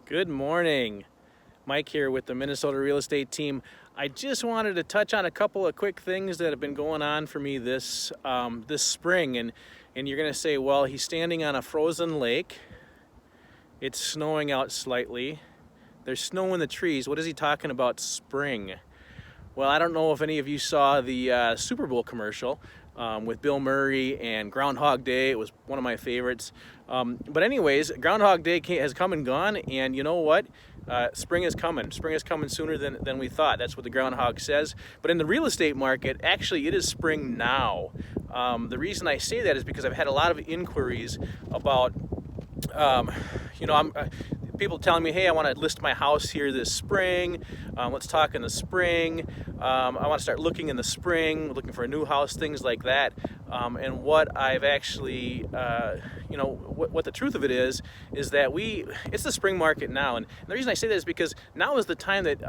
Good morning. Mike here with the Minnesota real estate team. I just wanted to touch on a couple of quick things that have been going on for me this spring. And you're going to say, well, he's standing on a frozen lake. It's snowing out slightly. There's snow in the trees. What is he talking about spring? Well, I don't know if any of you saw the Super Bowl commercial with Bill Murray and Groundhog Day. It was one of my favorites. But anyways, Groundhog Day has come and gone, and you know what? Spring is coming. Spring is coming sooner than we thought. That's what the groundhog says. But in the real estate market, actually, it is spring now. The reason I say that is because I've had a lot of inquiries about, people telling me, hey, I want to list my house here this spring. Let's talk in the spring. I want to start looking in the spring, looking for a new house, things like that. And what I've actually, what the truth of it is that it's the spring market now. And the reason I say that is because now is the time that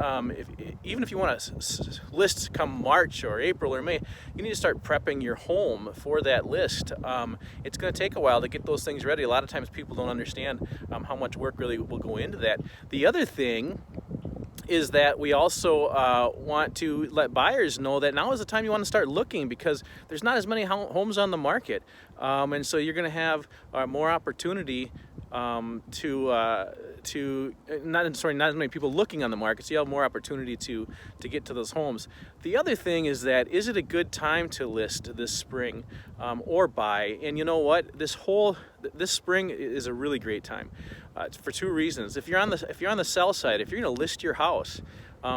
even if you want to list come March or April or May, you need to start prepping your home for that list. It's going to take a while to get those things ready. A lot of times people don't understand how much work really will go into that. The other thing is that we also want to let buyers know that now is the time you want to start looking, because there's not as many homes on the market, and so you're going to have more opportunity not as many people looking on the market, so you have more opportunity to get to those homes. The other thing is that, is it a good time to list this spring or buy? And you know what, this spring is a really great time for two reasons. If you're on the sell side, if you're going to list your house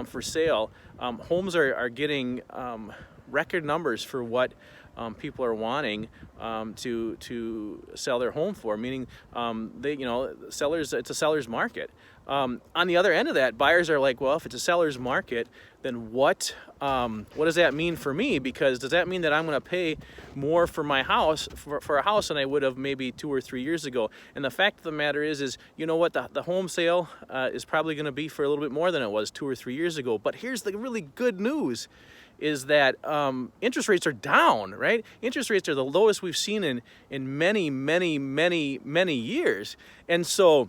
for sale, homes are getting record numbers for what people are wanting to sell their home for, meaning sellers, it's a seller's market. On the other end of that, buyers are like, well, if it's a seller's market, then what does that mean for me? Because does that mean that I'm going to pay more for my house, for a house, than I would have maybe 2 or 3 years ago? And the fact of the matter is you know what, the home sale is probably going to be for a little bit more than it was 2 or 3 years ago. But here's the really good news, is that interest rates are down, right? Interest rates are the lowest we've seen in many, many, many, many years. And so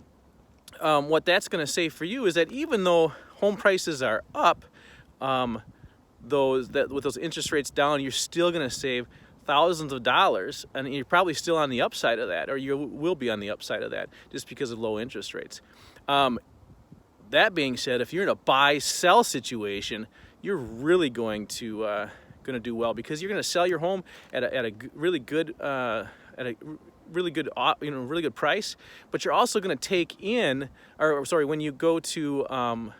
what that's going to say for you is that even though home prices are up, with those interest rates down, you're still going to save thousands of dollars, and you're probably still on the upside of that, or you will be on the upside of that, just because of low interest rates. That being said, if you're in a buy-sell situation, you're really going to do well, because you're going to sell your home at a really good really good price. But you're also going to take in, when you go to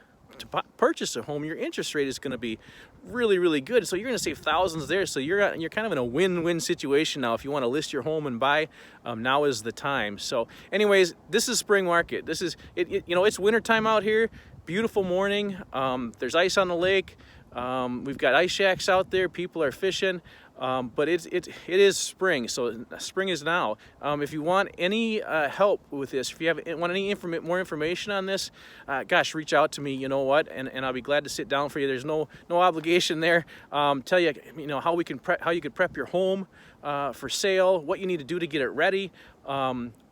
purchase a home, your interest rate is going to be really, really good. So you're going to save thousands there. So you're kind of in a win-win situation now. If you want to list your home and buy, now is the time. So anyways, this is spring market. This is it's wintertime out here. Beautiful morning. There's ice on the lake. We've got ice shacks out there. People are fishing. But it is spring, so spring is now. If you want any help with this, if you want any more information on this, reach out to me. You know what, and I'll be glad to sit down for you. There's no obligation there. Tell you how you could prep your home for sale, what you need to do to get it ready,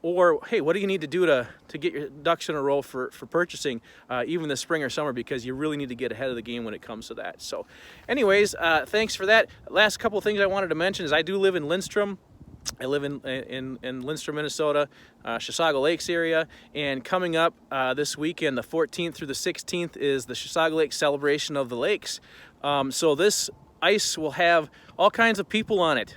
or hey, what do you need to do to get your ducks in a row for purchasing even this spring or summer, because you really need to get ahead of the game when it comes to that. So anyways, thanks for that. Last couple of things I wanted to mention is I do live in Lindstrom. I live in Lindstrom, Minnesota, Hilber-Lakes area, and coming up this weekend, the 14th through the 16th, is the Hilber-Lakes celebration of the lakes. So this ice will have all kinds of people on it.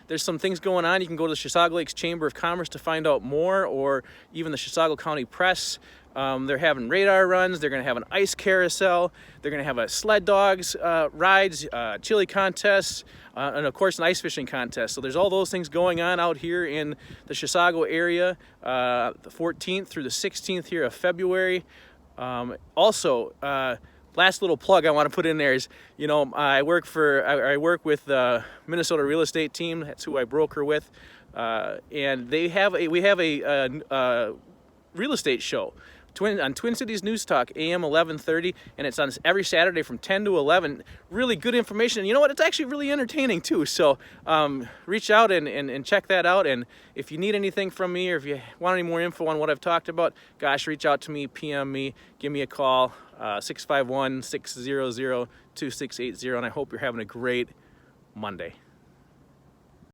There's some things going on. You can go to the Hilber-Lakes Chamber of Commerce to find out more, or even the Chisago County Press. They're having radar runs. They're going to have an ice carousel. They're going to have a sled dogs rides, chili contests, and of course an ice fishing contest. So there's all those things going on out here in the Chisago area, the 14th through the 16th here of February. Last little plug I want to put in there is, I work with the Minnesota real estate team. That's who I broker with, and we have a real estate show on Twin Cities News Talk, AM 1130, and it's on every Saturday from 10 to 11. Really good information, and you know what? It's actually really entertaining too. So reach out and check that out. And if you need anything from me, or if you want any more info on what I've talked about, gosh, reach out to me, PM me, give me a call, 651-600-2680, and I hope you're having a great Monday.